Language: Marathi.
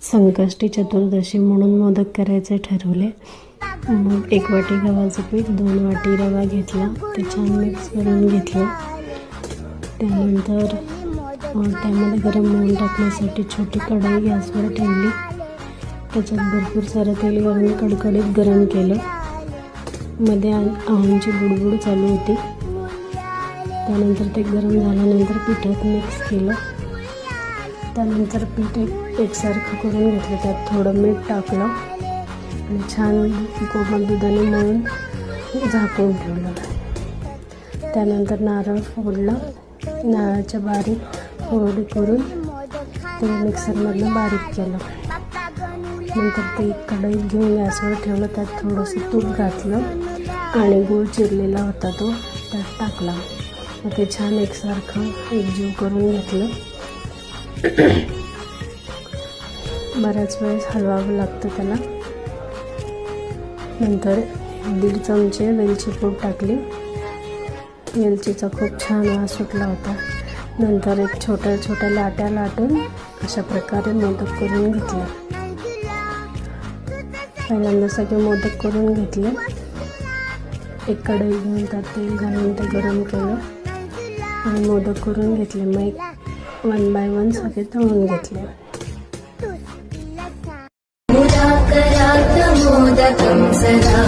संकष्टी चतुर्दशी म्हणून मोदक करायचे ठरवले. मग 1 वाटी गव्हाचं पीठ, 2 वाटी रवा घेतला, ते छान मिक्स करून घेतलं. त्यानंतर त्यामध्ये गरम मोहन टाकण्यासाठी छोटी कढई गॅसवर ठेवली. त्याच्यात भरपूर सारं तेल घालून कडकडीत गरम केलं. मध्ये आवांची बुडबुड चालू होती. त्यानंतर ते गरम झाल्यानंतर पिठात मिक्स केलं. त्यानंतर पीठ एकसारखं करून घेतलं. त्यात थोडं मीठ टाकलं आणि छान कोमट दुधाने मळून झाकून ठेवलं. त्यानंतर नारळ फोडलं. नारळाच्या बारीक फोडी करून ते मिक्सरमधनं बारीक केलं. नंतर ते कढईत घेऊन गॅसवर ठेवलं. त्यात थोडंसं तूप घातलं आणि गूळ चिरलेला होता तो त्यात टाकला. मग ते छान एकसारखं एकजीव करून घेतलं. बऱ्याच वेळेस हलवावं लागतं त्याला. नंतर 1.5 चमचे वेलची पूड टाकली. वेलचीचा खूप छान वास सुटला होता. नंतर एक छोट्या छोट्या लाट्या लाटून अशा प्रकारे मोदक करून घेतले. पहिल्यांदा सगळे मोदक करून घेतले. एक कढई घेऊन त्यात तेल घालून ते गरम केलं आणि मोदक करून घेतले. मग 1 बाय 1 सगळे तळून घेतले. मोदकं सदा